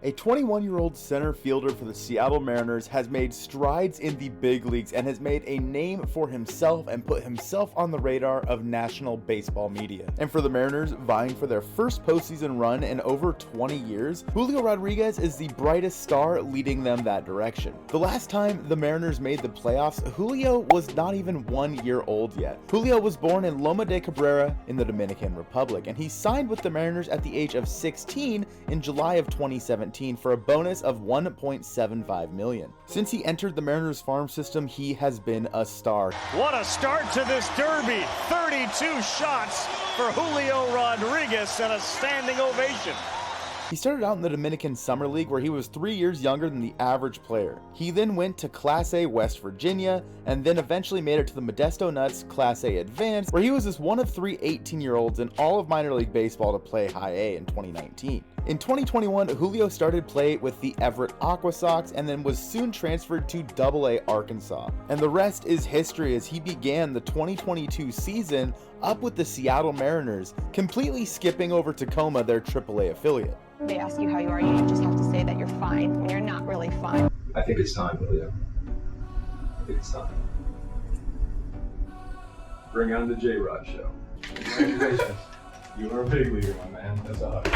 A 21-year-old center fielder for the Seattle Mariners has made strides in the big leagues and has made a name for himself and put himself on the radar of national baseball media. And for the Mariners, vying for their first postseason run in over 20 years, Julio Rodriguez is the brightest star leading them that direction. The last time the Mariners made the playoffs, Julio was not even 1 year old yet. Julio was born in Loma de Cabrera in the Dominican Republic, and he signed with the Mariners at the age of 16 in July of 2017 for a bonus of $1.75 million. Since he entered the Mariners farm system, he has been a star. What a start to this derby. 32 shots for Julio Rodriguez and a standing ovation. He started out in the Dominican Summer League, where he was 3 years younger than the average player. He then went to Class A West Virginia, and then eventually made it to the Modesto Nuts Class A Advanced, where he was just one of 3 18-year-olds in all of minor league baseball to play High A in 2019. In 2021, Julio started play with the Everett Aqua Sox and then was soon transferred to AA Arkansas. And the rest is history, as he began the 2022 season up with the Seattle Mariners, completely skipping over Tacoma, their AAA affiliate. They ask you how you are, you just have to say that you're fine when you're not really fine. I think it's time, Julio. I think it's time. Bring on the J-Rod show. Congratulations. You are a big leaguer, my man. That's a hug.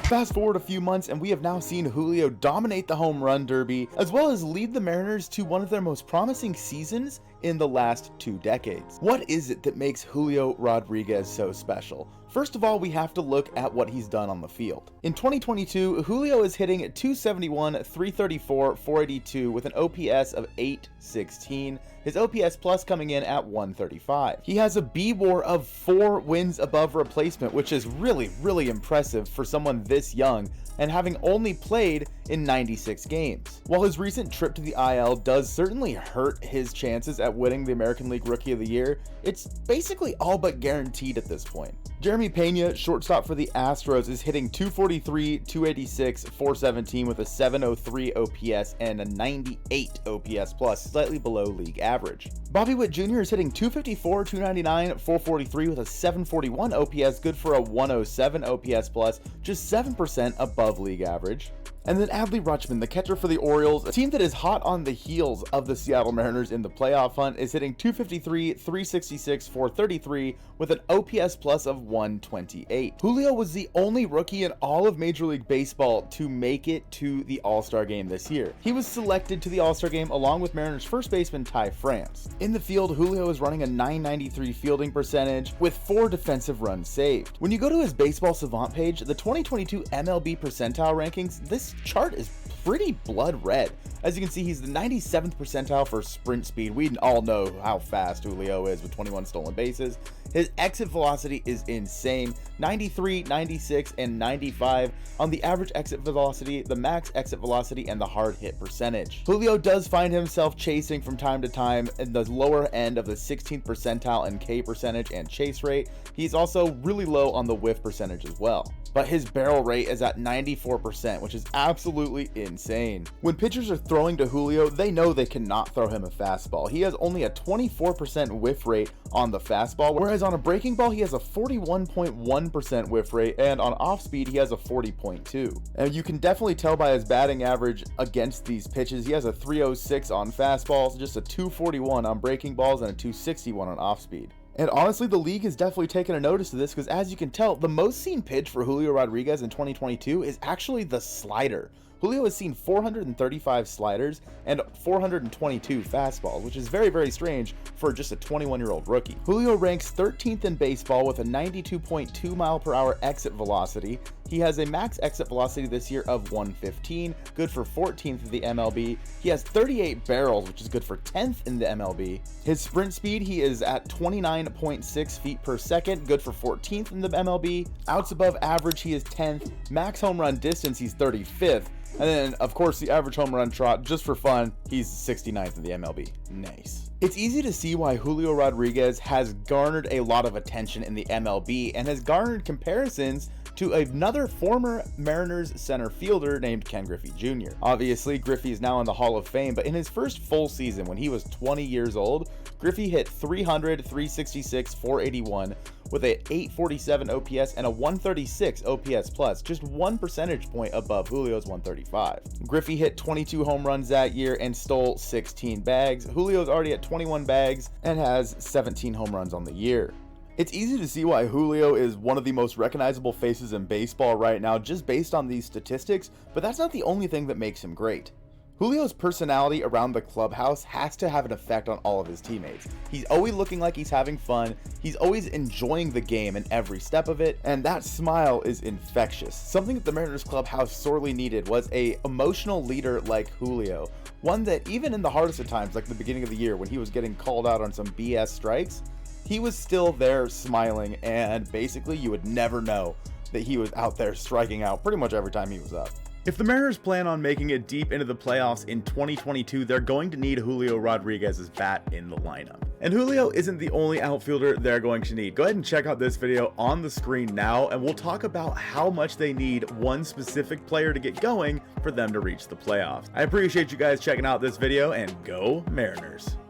Fast forward a few months and we have now seen Julio dominate the home run derby, as well as lead the Mariners to one of their most promising seasons in the last 2 decades. What is it that makes Julio Rodriguez so special? First of all, we have to look at what he's done on the field. In 2022, Julio is hitting .271, .334, .482 with an OPS of .816. His OPS plus coming in at .135. He has a B-WAR of 4 wins above replacement, which is really impressive for someone this young and having only played in 96 games. While his recent trip to the IL does certainly hurt his chances at winning the American League Rookie of the Year, it's basically all but guaranteed at this point. Jeremy Pena, shortstop for the Astros, is hitting .243, .286, .417 with a .703 OPS and a .98 OPS plus, slightly below league average. Bobby Witt Jr. is hitting .254, .299, .443 with a .741 OPS, good for a .107 OPS plus, just 7% above league average. And then Adley Rutschman, the catcher for the Orioles, a team that is hot on the heels of the Seattle Mariners in the playoff hunt, is hitting .253, .366, .433 with an OPS plus of .128. Julio was the only rookie in all of Major League Baseball to make it to the All-Star game this year. He was selected to the All-Star game along with Mariners first baseman Ty France. In the field, Julio is running a .993 fielding percentage with 4 defensive runs saved. When you go to his Baseball Savant page, the 2022 MLB percentile rankings, this chart is pretty blood red. As you can see, he's the 97th percentile for sprint speed. We all know how fast Julio is with 21 stolen bases. His exit velocity is insane, 93, 96, and 95 on the average exit velocity, the max exit velocity, and the hard hit percentage. Julio does find himself chasing from time to time in the lower end of the 16th percentile in K percentage and chase rate. He's also really low on the whiff percentage as well. But his barrel rate is at 94%, which is absolutely insane. When pitchers are throwing to Julio, they know they cannot throw him a fastball. He has only a 24% whiff rate on the fastball, whereas on a breaking ball, he has a 41.1% whiff rate, and on off speed, he has a 40.2. And you can definitely tell by his batting average against these pitches. He has a 306 on fastballs, just a 241 on breaking balls, and a 261 on off speed. And honestly, the league has definitely taken a notice of this, because as you can tell, the most seen pitch for Julio Rodriguez in 2022 is actually the slider. Julio has seen 435 sliders and 422 fastballs, which is very strange for just a 21-year-old rookie. Julio ranks 13th in baseball with a 92.2 mile per hour exit velocity. He has a max exit velocity this year of 115, good for 14th in the MLB. He has 38 barrels, which is good for 10th in the MLB. His sprint speed, he is at 29.6 feet per second, good for 14th in the MLB. Outs above average, he is 10th. Max home run distance, he's 35th. And then, of course, the average home run trot, just for fun, he's 69th in the MLB. Nice. It's easy to see why Julio Rodriguez has garnered a lot of attention in the MLB and has garnered comparisons to another former Mariners center fielder named Ken Griffey Jr. Obviously, Griffey is now in the Hall of Fame, but in his first full season when he was 20 years old, Griffey hit 300, 366, 481 with a 847 OPS and a 136 OPS plus, just 1 percentage point above Julio's 135. Griffey hit 22 home runs that year and stole 16 bags. Julio's already at 21 bags and has 17 home runs on the year. It's easy to see why Julio is one of the most recognizable faces in baseball right now just based on these statistics, but that's not the only thing that makes him great. Julio's personality around the clubhouse has to have an effect on all of his teammates. He's always looking like he's having fun, he's always enjoying the game and every step of it, and that smile is infectious. Something that the Mariners clubhouse sorely needed was an emotional leader like Julio, one that even in the hardest of times, like the beginning of the year when he was getting called out on some BS strikes, he was still there smiling, and basically you would never know that he was out there striking out pretty much every time he was up. If the Mariners plan on making it deep into the playoffs in 2022, they're going to need Julio Rodriguez's bat in the lineup. And Julio isn't the only outfielder they're going to need. Go ahead and check out this video on the screen now, and we'll talk about how much they need one specific player to get going for them to reach the playoffs. I appreciate you guys checking out this video, and go Mariners.